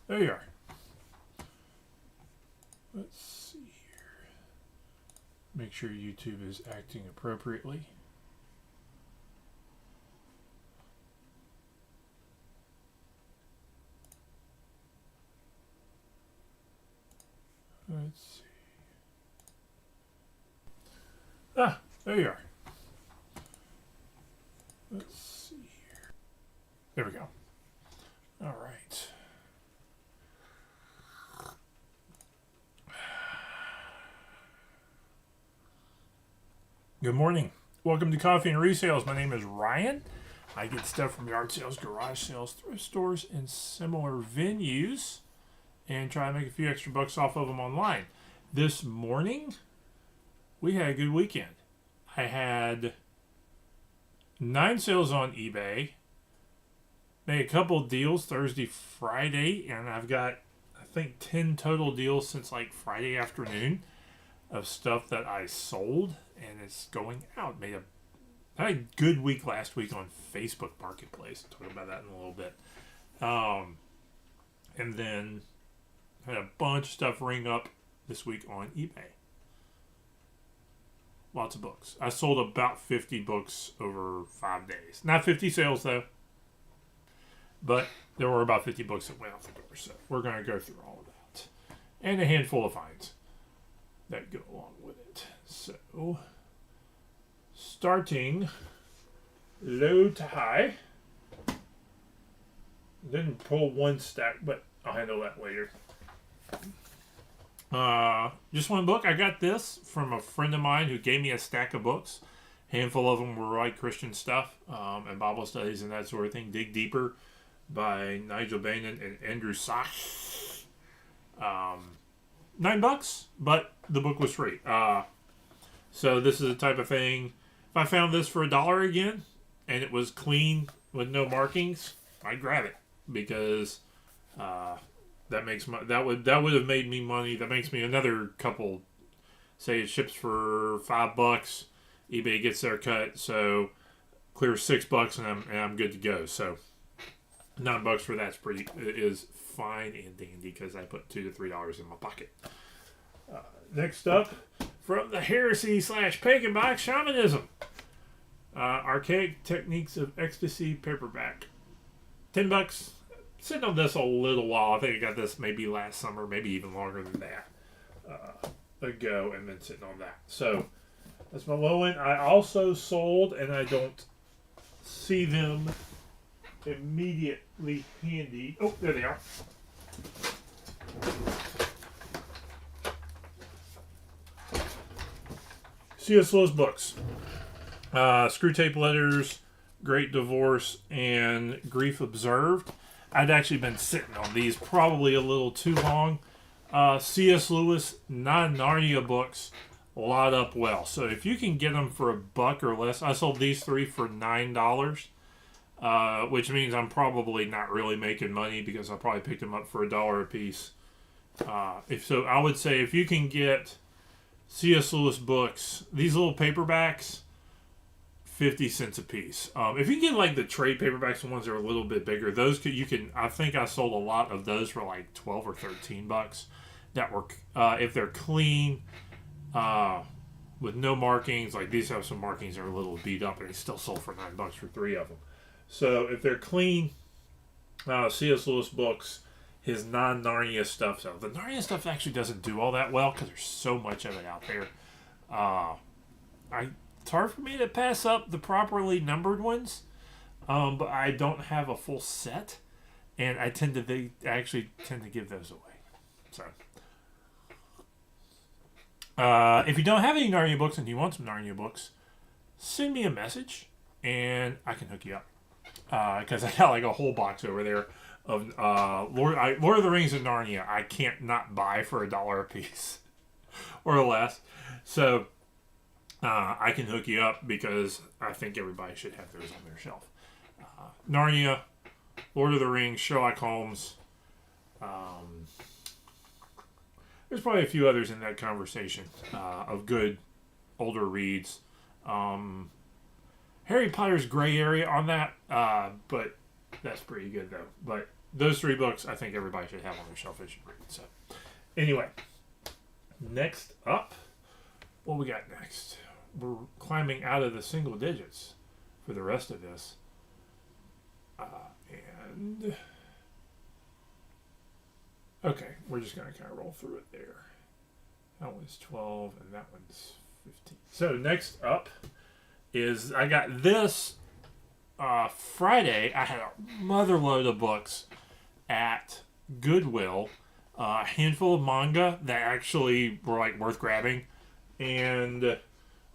There you are. Let's see here. Make sure YouTube is acting appropriately. Let's see. Ah, there you are. Let's see here. There we go. All right. Good morning. Welcome to Coffee and Resales. My name is Ryan. I get stuff from yard sales, garage sales, thrift stores, and similar venues, and try to make a few extra bucks off of them online. This morning, we had a good weekend. I had 9 sales on eBay, made a couple of deals Thursday, Friday, and I've got, I think, 10 total deals since like Friday afternoon of stuff that I sold, and it's going out. I had a good week last week on Facebook Marketplace. I'll talk about that in a little bit. And then had a bunch of stuff ring up this week on eBay. Lots of books. I sold about 50 books over 5 days. Not 50 sales, though. But there were about 50 books that went out the door. So we're going to go through all of that. And a handful of finds that go along with it. So, starting low to high. Didn't pull one stack, but I'll handle that later. Just one book. I got this from a friend of mine who gave me a stack of books. A handful of them were like Christian stuff and Bible studies and that sort of thing. Dig Deeper by Nigel Bannon and Andrew Sock. $9, but the book was free. So this is the type of thing. If I found this for $1 again and it was clean with no markings, I'd grab it because that would have made me money. That makes me another couple. Say it ships for $5, eBay gets their cut, so clear $6 and I'm good to go. So $9 for that's is fine and dandy because I put $2 to $3 in my pocket. Next up, from the Heresy / Pagan Box, Shamanism. Archaic Techniques of Ecstasy paperback. $10. Sitting on this a little while. I think I got this maybe last summer, maybe even longer than that ago, and then sitting on that. So that's my low end. I also sold, and I don't see them immediately handy. Oh, there they are. C.S. Lewis books. Screw Tape Letters, Great Divorce, and Grief Observed. I'd actually been sitting on these probably a little too long. C.S. Lewis non-Narnia books lot up well. So if you can get them for $1 or less, I sold these 3 for $9, which means I'm probably not really making money because I probably picked them up for $1 a piece. I would say if you can get C.S. Lewis books, these little paperbacks, 50 cents a piece. If you get like the trade paperbacks, the ones that are a little bit bigger, those I think I sold a lot of those for like $12 or $13. That were, if they're clean, with no markings, like these have some markings that are a little beat up, and they still sold for $9 for 3 of them. So if they're clean, C.S. Lewis books, his non-Narnia stuff. So the Narnia stuff actually doesn't do all that well because there's so much of it out there. It's hard for me to pass up the properly numbered ones, but I don't have a full set, and I actually tend to give those away. So, if you don't have any Narnia books and you want some Narnia books, send me a message, and I can hook you up. Because I got like a whole box over there of Lord of the Rings and Narnia. I can't not buy for $1 a piece or less. So I can hook you up because I think everybody should have those on their shelf. Narnia, Lord of the Rings, Sherlock Holmes. There's probably a few others in that conversation of good older reads. Harry Potter's gray area on that, but that's pretty good though. But those 3 books I think everybody should have on their shelf as you read. So anyway, next up, what we got next? We're climbing out of the single digits for the rest of this. And okay, we're just going to kind of roll through it there. That one's 12 and that one's 15. So next up is I got this Friday. I had a mother load of books at Goodwill. A handful of manga that actually were like worth grabbing, and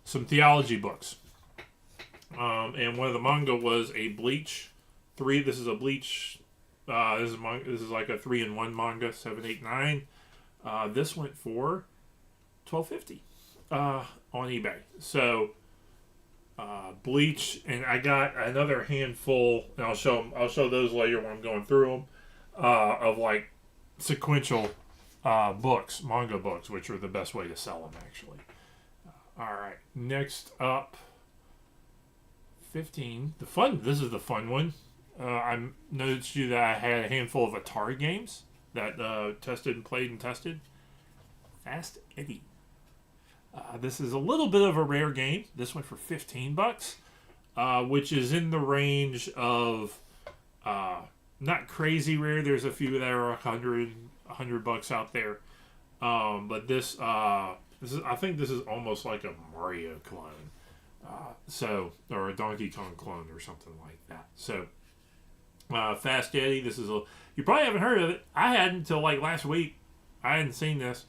some theology books. And one of the manga was a Bleach 3. This is a Bleach. This is like a 3-in-1 manga, 7, 8, 9. This went for $12.50 on eBay. So Bleach, and I got another handful, and I'll show those later when I'm going through them, of like sequential books, manga books, which are the best way to sell them actually. All right, next up, 15. This is the fun one. I noticed you that I had a handful of Atari games that played and tested. Fast Eddie. This is a little bit of a rare game. This went for $15, which is in the range of not crazy rare. There's a few that are $100 out there. But this is, I think this is almost like a Mario clone. Or a Donkey Kong clone or something like that. So, Fast Eddie, you probably haven't heard of it. I hadn't until like last week. I hadn't seen this.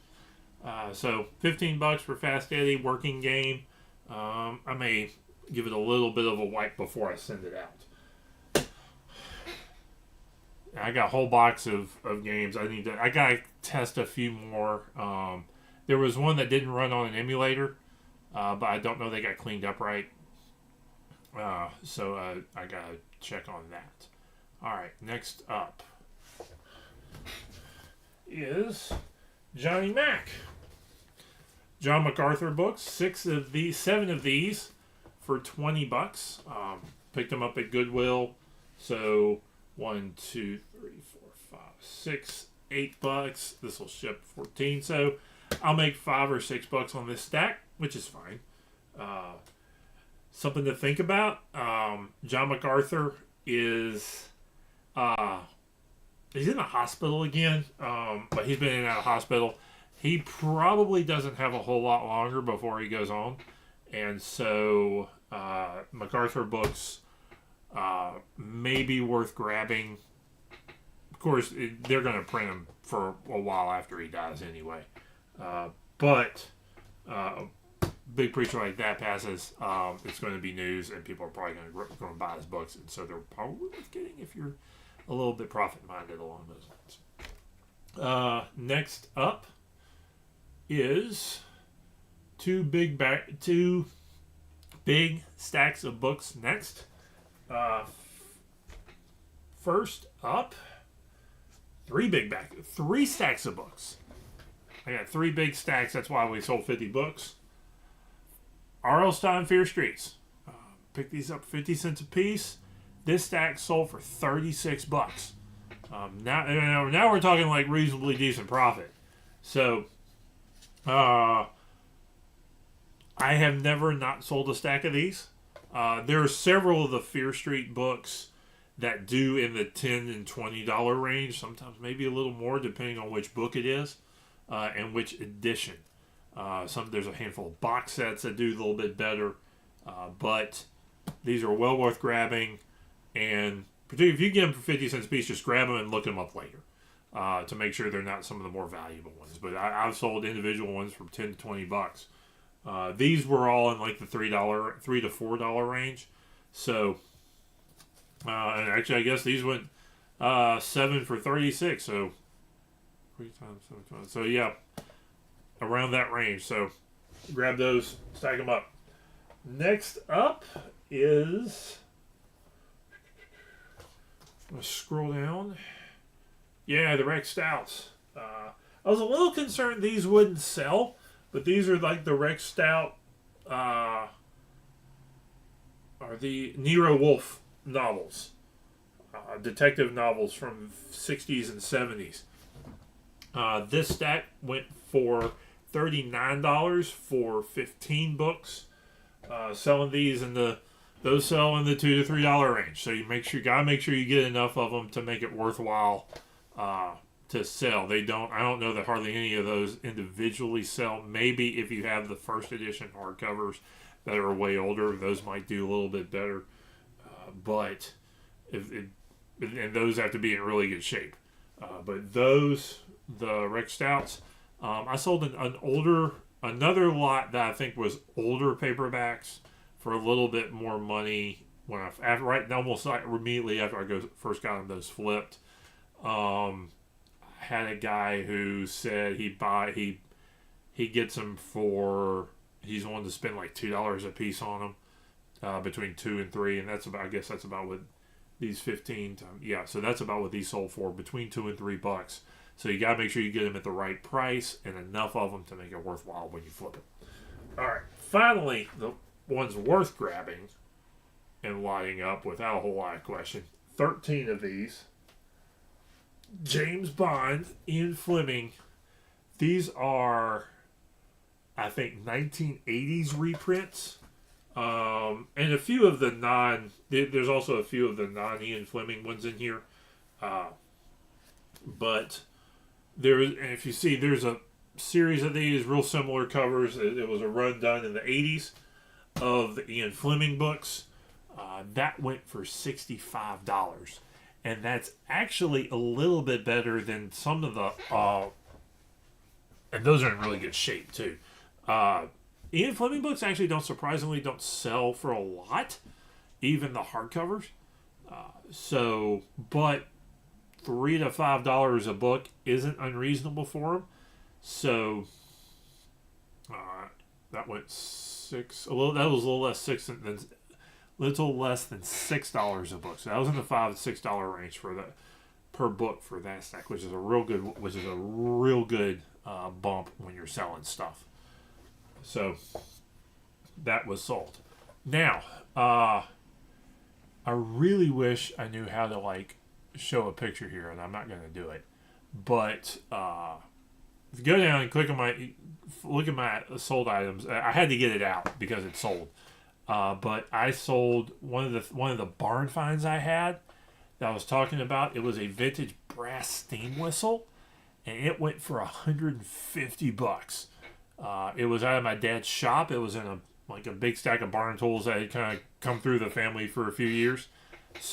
So $15 for Fast Eddie, working game. I may give it a little bit of a wipe before I send it out. I got a whole box of games. I gotta test a few more. There was one that didn't run on an emulator, but I don't know they got cleaned up right. So I gotta check on that. All right, next up is Johnny Mac. John MacArthur books, 7 of these for $20. Picked them up at Goodwill. So 1, 2, 3, 4, 5, 6, $8. This will ship 14. So I'll make $5 or $6 on this stack, which is fine. Something to think about. John MacArthur is he's in the hospital again, but he's been in and out of hospital. He probably doesn't have a whole lot longer before he goes on. And so MacArthur books may be worth grabbing. Of course, they're going to print them for a while after he dies anyway. But big preacher like that passes, it's going to be news, and people are probably going to buy his books. And so they're probably worth getting if you're a little bit profit-minded along those lines. Next up is two big stacks of books next. First up, three stacks of books. I got 3 big stacks. That's why we sold 50 books. R.L. Stine Fear Streets. Picked these up 50 cents a piece. This stack sold for $36. Now we're talking like reasonably decent profit. So, I have never not sold a stack of these. There are several of the Fear Street books that do in the $10 and $20 range, sometimes maybe a little more depending on which book it is and which edition. There's a handful of box sets that do a little bit better, but these are well worth grabbing. And particularly if you get them for 50 cents a piece, just grab them and look them up later to make sure they're not some of the more valuable ones. But I've sold individual ones for $10 to $20. These were all in like the $3 to $4 range. So, and actually, I guess these went 7 for $36. So 3 times 7. So yeah, around that range. So grab those, stack them up. Next up is, I'm gonna scroll down. Yeah, the Rex Stouts. I was a little concerned these wouldn't sell, but these are like the Rex Stout, are the Nero Wolfe novels. detective novels from 60s and 70s. This stack went for $39 for 15 books. Selling these those sell in the $2 to $3 range. So you gotta make sure you get enough of them to make it worthwhile to sell. I don't know that hardly any of those individually sell. Maybe if you have the first edition hardcovers that are way older, those might do a little bit better. But and those have to be in really good shape. But the Rick Stouts, I sold another lot that I think was older paperbacks for a little bit more money almost like immediately after I first got them those flipped. I had a guy who said he gets them he's wanting to spend like $2 a piece on them, between 2 and 3, and I guess that's about what these 15 so that's about what these sold for, between $2 and $3. So you got to make sure you get them at the right price and enough of them to make it worthwhile when you flip it. All right, finally, the ones worth grabbing and lining up without a whole lot of question. 13 of these. James Bond, Ian Fleming. These are, I think, 1980s reprints. And a few of there's also a few of the non-Ian Fleming ones in here. But if you see, there's a series of these real similar covers. It was a run done in the 80s of the Ian Fleming books. That went for $65. And that's actually a little bit better than some of the... and those are in really good shape, too. Ian Fleming books actually don't sell for a lot, even the hardcovers. But $3 to $5 a book isn't unreasonable for them. So that went six. That was a little less than $6 a book. So that was in the $5 to $6 range per book for that stack, which is a real good bump when you're selling stuff. So that was sold. Now, I really wish I knew how to show a picture here, and I'm not going to do it. But if you go down and look at my sold items, I had to get it out because it's sold. But I sold one of the barn finds I had that I was talking about. It was a vintage brass steam whistle, and it went for $150. It was out of my dad's shop. It was in a big stack of barn tools that had kind of come through the family for a few years.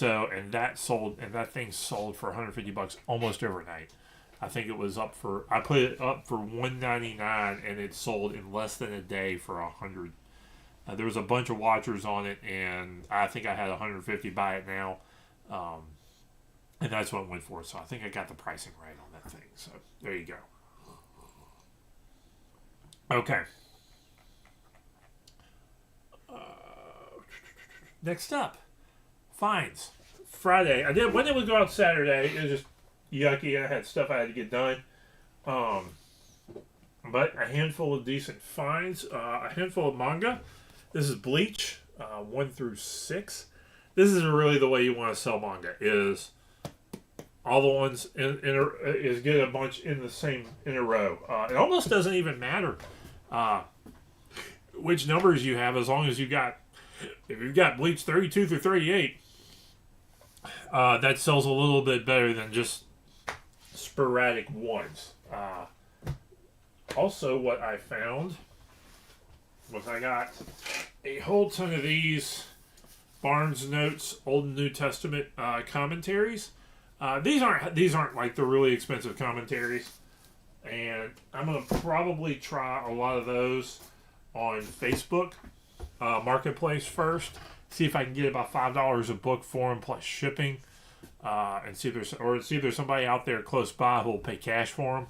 And that thing sold for $150 almost overnight. I think it was I put it up for $199, and it sold in less than a day for $100. There was a bunch of watchers on it, and I think I had $150 by it now. And that's what it went for. So I think I got the pricing right on that thing. So there you go. Okay. Next up, finds. Friday. When it would go out Saturday, it was just yucky. I had stuff I had to get done. But a handful of decent finds. A handful of manga. This is Bleach, 1 through 6. This is really the way you want to sell manga. Is all the ones is get a bunch in a row. It almost doesn't even matter which numbers you have, as long as if you've got Bleach 32 through 38, that sells a little bit better than just sporadic ones. Also, what I found was I got a whole ton of these Barnes Notes Old and New Testament commentaries. These aren't like the really expensive commentaries, and I'm gonna probably try a lot of those on Facebook Marketplace first. See if I can get about $5 a book for them plus shipping, and see if there's somebody out there close by who will pay cash for them.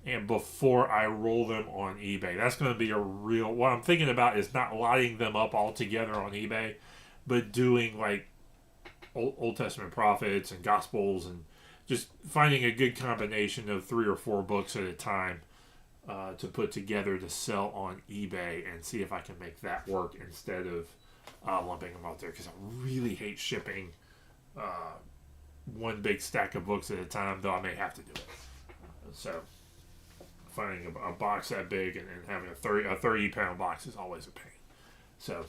And before I roll them on eBay, that's going to be what I'm thinking about is not lining them up all together on eBay, but doing like Old Testament prophets and Gospels, and just finding a good combination of 3 or 4 books at a time to put together to sell on eBay, and see if I can make that work instead of lumping them out there, because I really hate shipping one big stack of books at a time, though I may have to do it. So finding a box that big and having a 30-pound box is always a pain. So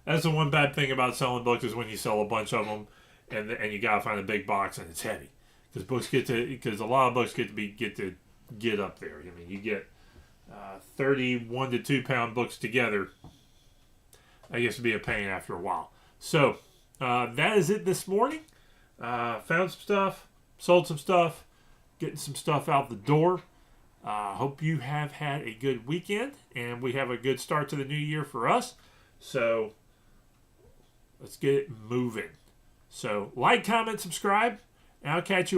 that's the one bad thing about selling books, is when you sell a bunch of them and you gotta find a big box and it's heavy, because a lot of books get to get up there. I mean, you get 31 to 2-pound books together. I guess it'd be a pain after a while. So that is it this morning. Found some stuff, sold some stuff, getting some stuff out the door. Hope you have had a good weekend, and we have a good start to the new year for us. So let's get it moving. So like, comment, subscribe, and I'll catch you